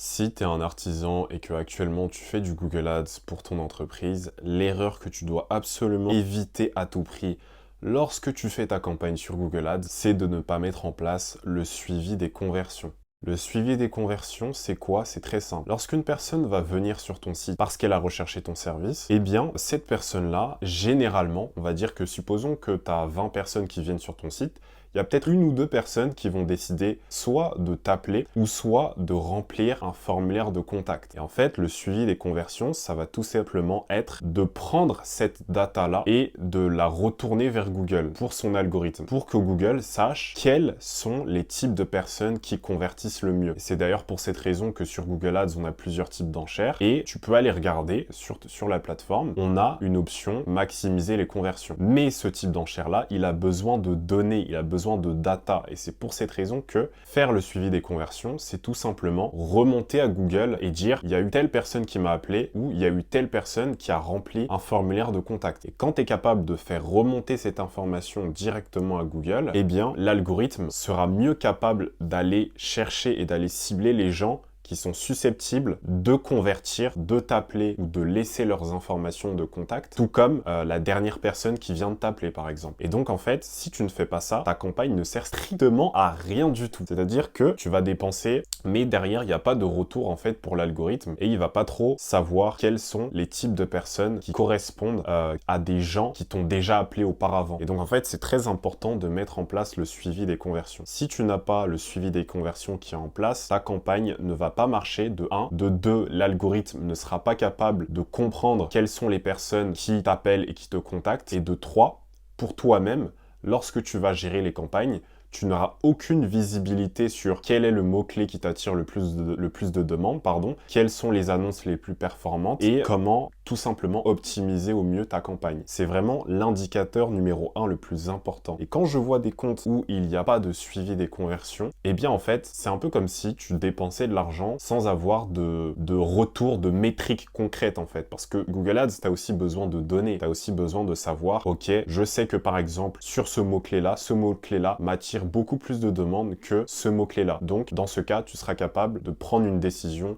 Si tu es un artisan et que actuellement tu fais du Google Ads pour ton entreprise, l'erreur que tu dois absolument éviter à tout prix lorsque tu fais ta campagne sur Google Ads, c'est de ne pas mettre en place le suivi des conversions. Le suivi des conversions, c'est quoi? C'est très simple. Lorsqu'une personne va venir sur ton site parce qu'elle a recherché ton service, eh bien, cette personne-là, généralement, on va dire que supposons que tu as 20 personnes qui viennent sur ton site, il y a peut-être une ou deux personnes qui vont décider soit de t'appeler ou soit de remplir un formulaire de contact. Et en fait, le suivi des conversions, ça va tout simplement être de prendre cette data-là et de la retourner vers Google pour son algorithme, pour que Google sache quels sont les types de personnes qui convertissent le mieux. C'est d'ailleurs pour cette raison que sur Google Ads, on a plusieurs types d'enchères et tu peux aller regarder sur la plateforme, on a une option maximiser les conversions. Mais ce type d'enchère-là, il a besoin de données, il a besoin de data et c'est pour cette raison que faire le suivi des conversions, c'est tout simplement remonter à Google et dire il y a eu telle personne qui m'a appelé ou il y a eu telle personne qui a rempli un formulaire de contact. Et quand tu es capable de faire remonter cette information directement à Google, eh bien l'algorithme sera mieux capable d'aller chercher et d'aller cibler les gens qui sont susceptibles de convertir, de t'appeler ou de laisser leurs informations de contact, tout comme la dernière personne qui vient de t'appeler par exemple. Et donc en fait, si tu ne fais pas ça, ta campagne ne sert strictement à rien du tout. C'est-à-dire que tu vas dépenser, mais derrière, il n'y a pas de retour en fait pour l'algorithme et il va pas trop savoir quels sont les types de personnes qui correspondent à des gens qui t'ont déjà appelé auparavant. Et donc en fait, c'est très important de mettre en place le suivi des conversions. Si tu n'as pas le suivi des conversions qui est en place, ta campagne ne va pas marcher de 1. De 2, l'algorithme ne sera pas capable de comprendre quelles sont les personnes qui t'appellent et qui te contactent. Et de 3, pour toi-même, lorsque tu vas gérer les campagnes, tu n'auras aucune visibilité sur quel est le mot-clé qui t'attire le plus de demandes, quelles sont les annonces les plus performantes et comment tout simplement optimiser au mieux ta campagne. C'est vraiment l'indicateur numéro 1 le plus important. Et quand je vois des comptes où il n'y a pas de suivi des conversions, eh bien en fait, c'est un peu comme si tu dépensais de l'argent sans avoir de retour, de métriques concrètes en fait. Parce que Google Ads, tu as aussi besoin de données. Tu as aussi besoin de savoir, ok, je sais que par exemple, sur ce mot-clé-là m'attire beaucoup plus de demandes que ce mot-clé-là. Donc, dans ce cas, tu seras capable de prendre une décision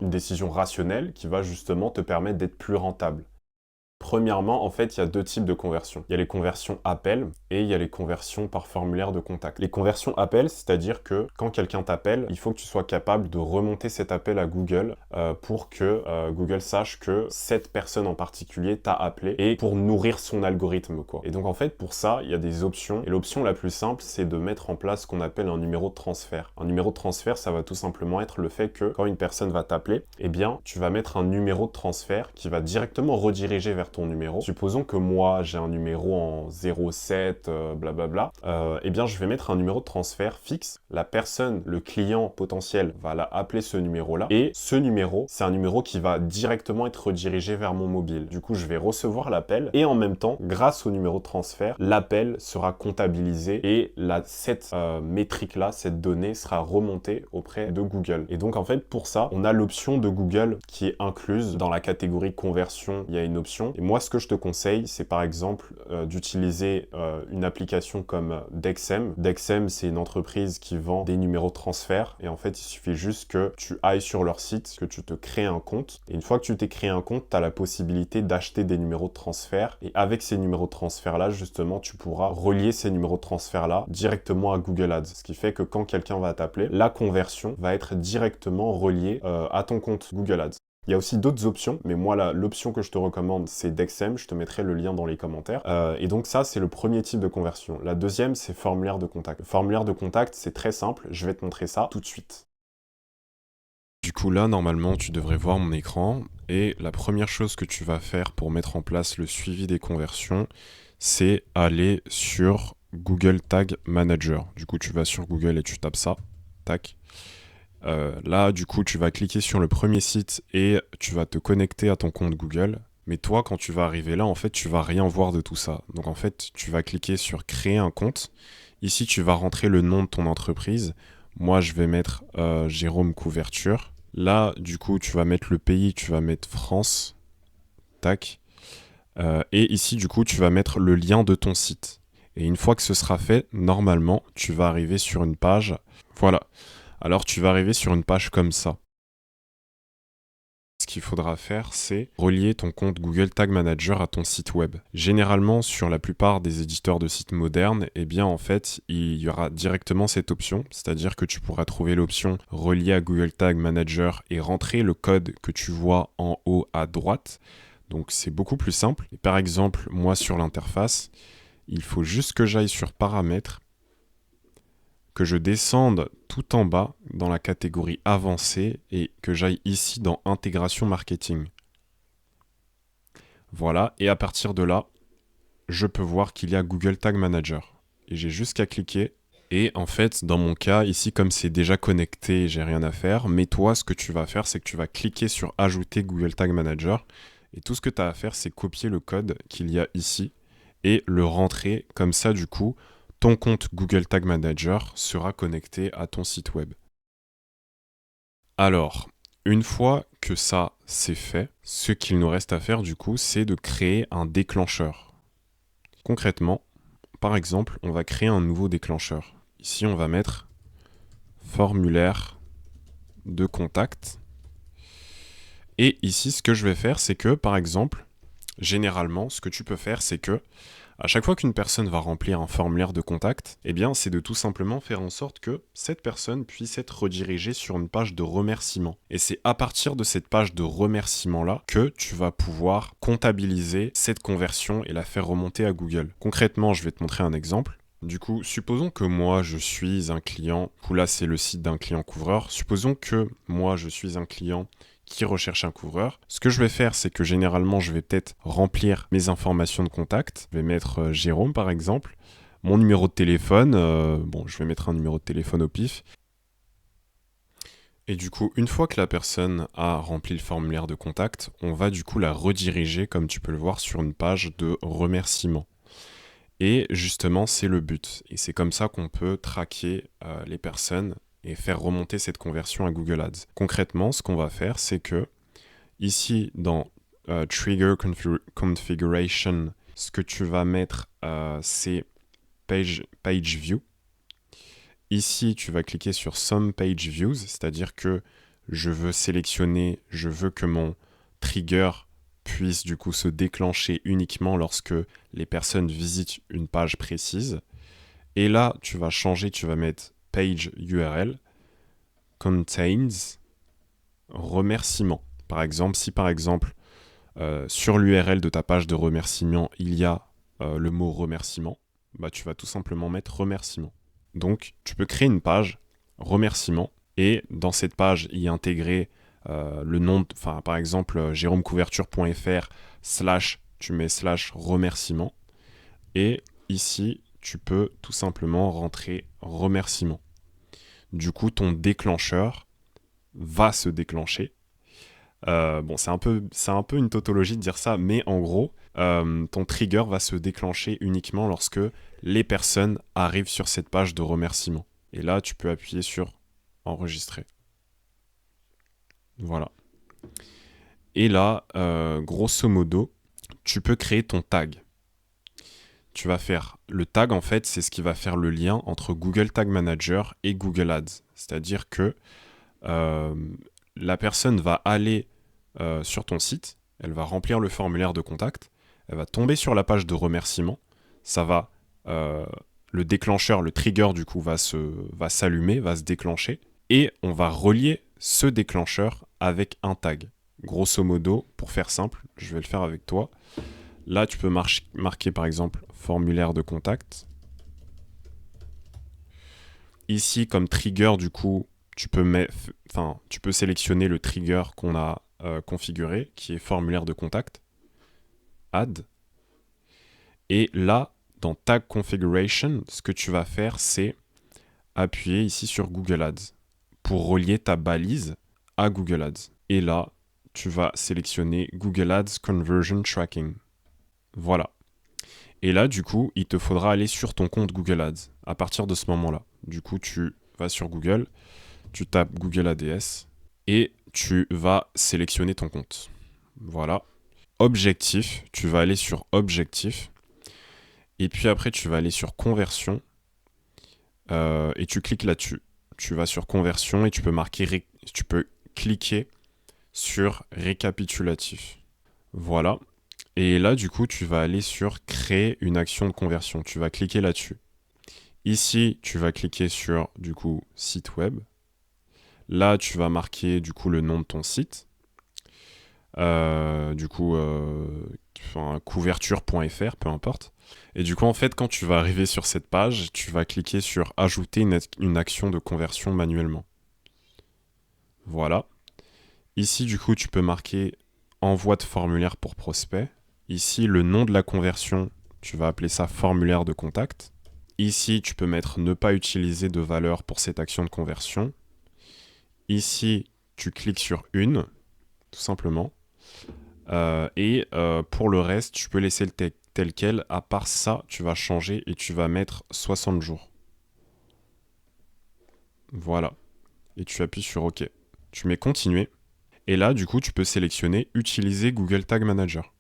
rationnelle qui va justement te permettre d'être plus rentable. Premièrement, en fait, il y a deux types de conversions. Il y a les conversions appel et il y a les conversions par formulaire de contact. Les conversions appel, c'est-à-dire que quand quelqu'un t'appelle, il faut que tu sois capable de remonter cet appel à Google pour que Google sache que cette personne en particulier t'a appelé et pour nourrir son algorithme, quoi. Et donc, en fait, pour ça, il y a des options. Et l'option la plus simple, c'est de mettre en place ce qu'on appelle un numéro de transfert. Un numéro de transfert, ça va tout simplement être le fait que quand une personne va t'appeler, eh bien, tu vas mettre un numéro de transfert qui va directement rediriger vers ton numéro. Supposons que moi, j'ai un numéro en 07, blablabla. Eh bien, je vais mettre un numéro de transfert fixe. La personne, le client potentiel, va appeler ce numéro-là. Et ce numéro, c'est un numéro qui va directement être redirigé vers mon mobile. Du coup, je vais recevoir l'appel. Et en même temps, grâce au numéro de transfert, l'appel sera comptabilisé et cette métrique-là, cette donnée sera remontée auprès de Google. Et donc, en fait, pour ça, on a l'option de Google qui est incluse dans la catégorie conversion. Il y a une option. Et moi, ce que je te conseille, c'est par exemple d'utiliser une application comme Dexem. Dexem, c'est une entreprise qui vend des numéros de transfert. Et en fait, il suffit juste que tu ailles sur leur site, que tu te crées un compte. Et une fois que tu t'es créé un compte, tu as la possibilité d'acheter des numéros de transfert. Et avec ces numéros de transfert-là, justement, tu pourras relier ces numéros de transfert-là directement à Google Ads. Ce qui fait que quand quelqu'un va t'appeler, la conversion va être directement reliée à ton compte Google Ads. Il y a aussi d'autres options, mais moi, l'option que je te recommande, c'est Dexem. Je te mettrai le lien dans les commentaires. Et donc ça, c'est le premier type de conversion. La deuxième, c'est formulaire de contact. Le formulaire de contact, c'est très simple. Je vais te montrer ça tout de suite. Du coup, là, normalement, tu devrais voir mon écran. Et la première chose que tu vas faire pour mettre en place le suivi des conversions, c'est aller sur Google Tag Manager. Du coup, tu vas sur Google et tu tapes ça. Tac. Là, du coup, tu vas cliquer sur le premier site et tu vas te connecter à ton compte Google. Mais toi, quand tu vas arriver là, en fait, tu vas rien voir de tout ça. Donc, en fait, tu vas cliquer sur créer un compte. Ici, tu vas rentrer le nom de ton entreprise. Moi, je vais mettre Jérôme Couverture. Là, du coup, tu vas mettre le pays, tu vas mettre France. Tac. Et ici, du coup, tu vas mettre le lien de ton site. Et une fois que ce sera fait, normalement, tu vas arriver sur une page. Voilà. Alors tu vas arriver sur une page comme ça. qu'il faudra faire, c'est relier ton compte Google Tag Manager à ton site web. Généralement, sur la plupart des éditeurs de sites modernes, eh bien en fait, il y aura directement cette option, c'est-à-dire que tu pourras trouver l'option relier à Google Tag Manager et rentrer le code que tu vois en haut à droite. Donc c'est beaucoup plus simple. Et par exemple, moi sur l'interface, il faut juste que j'aille sur Paramètres, que je descende tout en bas dans la catégorie avancée et que j'aille ici dans intégration marketing. Voilà, et à partir de là, je peux voir qu'il y a Google Tag Manager. Et j'ai juste qu'à cliquer. Et en fait, dans mon cas, ici, comme c'est déjà connecté, j'ai rien à faire. Mais toi, ce que tu vas faire, c'est que tu vas cliquer sur Ajouter Google Tag Manager. Et tout ce que tu as à faire, c'est copier le code qu'il y a ici et le rentrer. Comme ça, du coup, ton compte Google Tag Manager sera connecté à ton site web. Alors, une fois que ça c'est fait, ce qu'il nous reste à faire du coup, c'est de créer un déclencheur. Concrètement, par exemple, on va créer un nouveau déclencheur. Ici, on va mettre formulaire de contact. Et ici, ce que je vais faire, c'est que, par exemple, généralement, ce que tu peux faire, c'est que à chaque fois qu'une personne va remplir un formulaire de contact, eh bien, c'est de tout simplement faire en sorte que cette personne puisse être redirigée sur une page de remerciement. Et c'est à partir de cette page de remerciement-là que tu vas pouvoir comptabiliser cette conversion et la faire remonter à Google. Concrètement, je vais te montrer un exemple. Du coup, supposons que moi, je suis un client, là, c'est le site d'un client couvreur. Supposons que moi, je suis un client qui recherche un couvreur. Ce que je vais faire, c'est que généralement, je vais peut-être remplir mes informations de contact. Je vais mettre Jérôme, par exemple. Mon numéro de téléphone, je vais mettre un numéro de téléphone au pif. Et du coup, une fois que la personne a rempli le formulaire de contact, on va du coup la rediriger, comme tu peux le voir, sur une page de remerciement. Et justement, c'est le but. Et c'est comme ça qu'on peut traquer les personnes et faire remonter cette conversion à Google Ads. Concrètement, ce qu'on va faire, c'est que ici, dans Trigger Configuration, ce que tu vas mettre, c'est Page View. Ici, tu vas cliquer sur Some Page Views, c'est-à-dire que je veux que mon trigger puisse du coup se déclencher uniquement lorsque les personnes visitent une page précise. Et là, tu vas changer, tu vas mettre Page URL contains remerciement. Par exemple, si sur l'URL de ta page de remerciement, il y a le mot remerciement, bah, tu vas tout simplement mettre remerciement. Donc, tu peux créer une page remerciement et dans cette page, y intégrer le nom, par exemple, jérômecouverture.fr tu mets /remerciement et ici, tu peux tout simplement rentrer remerciement. Du coup, ton déclencheur va se déclencher. C'est un peu une tautologie de dire ça, mais en gros, ton trigger va se déclencher uniquement lorsque les personnes arrivent sur cette page de remerciement. Et là, tu peux appuyer sur enregistrer. Voilà. Et là, grosso modo, tu peux créer ton tag. Tu vas faire le tag, en fait, c'est ce qui va faire le lien entre Google Tag Manager et Google Ads. C'est-à-dire que la personne va aller sur ton site, elle va remplir le formulaire de contact, elle va tomber sur la page de remerciement, ça va, le déclencheur, le trigger du coup va s'allumer, va se déclencher, et on va relier ce déclencheur avec un tag. Grosso modo, pour faire simple, je vais le faire avec toi. Là, tu peux marquer par exemple formulaire de contact. Ici, comme trigger, du coup, tu peux sélectionner le trigger qu'on a configuré, qui est formulaire de contact, add. Et là, dans Tag Configuration, ce que tu vas faire, c'est appuyer ici sur Google Ads pour relier ta balise à Google Ads. Et là, tu vas sélectionner Google Ads Conversion Tracking. Voilà. Et là, du coup, il te faudra aller sur ton compte Google Ads à partir de ce moment-là. Du coup, tu vas sur Google, tu tapes Google Ads et tu vas sélectionner ton compte. Voilà. Objectif, tu vas aller sur Objectif. Et puis après, tu vas aller sur Conversion et tu cliques là-dessus. Tu vas sur Conversion et tu peux cliquer sur récapitulatif. Voilà. Et là, du coup, tu vas aller sur créer une action de conversion. Tu vas cliquer là-dessus. Ici, tu vas cliquer sur, du coup, site web. Là, tu vas marquer, du coup, le nom de ton site. Couverture.fr, peu importe. Et du coup, en fait, quand tu vas arriver sur cette page, tu vas cliquer sur ajouter une action de conversion manuellement. Voilà. Ici, du coup, tu peux marquer envoi de formulaire pour prospect. Ici, le nom de la conversion, tu vas appeler ça formulaire de contact. Ici, tu peux mettre ne pas utiliser de valeur pour cette action de conversion. Ici, tu cliques sur une, tout simplement. Pour le reste, tu peux laisser le tel quel. À part ça, tu vas changer et tu vas mettre 60 jours. Voilà. Et tu appuies sur OK. Tu mets continuer. Et là, du coup, tu peux sélectionner utiliser Google Tag Manager.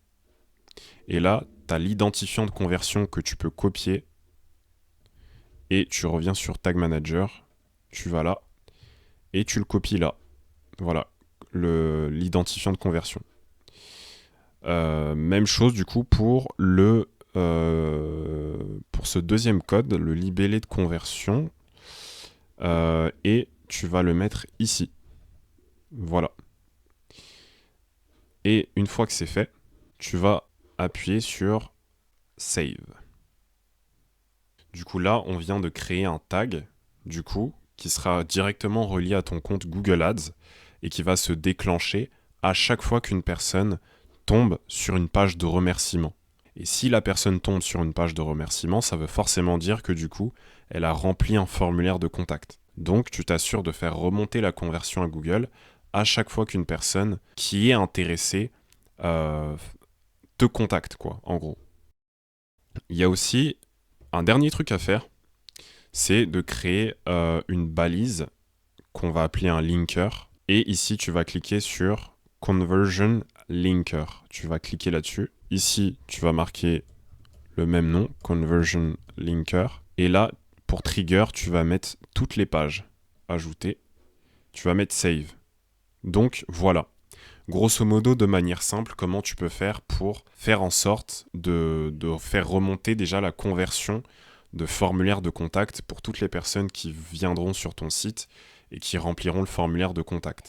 Et là, tu as l'identifiant de conversion que tu peux copier. Et tu reviens sur Tag Manager. Tu vas là. Et tu le copies là. Voilà. L'identifiant de conversion. Même chose du coup pour ce deuxième code, le libellé de conversion, et tu vas le mettre ici. Voilà. Et une fois que c'est fait, tu vas appuyer sur Save. Du coup là, on vient de créer un tag, du coup, qui sera directement relié à ton compte Google Ads et qui va se déclencher à chaque fois qu'une personne tombe sur une page de remerciement. Et si la personne tombe sur une page de remerciement, ça veut forcément dire que du coup, elle a rempli un formulaire de contact. Donc, tu t'assures de faire remonter la conversion à Google à chaque fois qu'une personne qui est intéressée te contacte, quoi, en gros. Il y a aussi un dernier truc à faire, c'est de créer une balise qu'on va appeler un linker. Et ici, tu vas cliquer sur Conversion Linker. Tu vas cliquer là-dessus. Ici, tu vas marquer le même nom, Conversion Linker. Et là, pour trigger, tu vas mettre toutes les pages. Ajouter. Tu vas mettre Save. Donc, voilà. Grosso modo, de manière simple, comment tu peux faire pour faire en sorte de faire remonter déjà la conversion de formulaire de contact pour toutes les personnes qui viendront sur ton site et qui rempliront le formulaire de contact.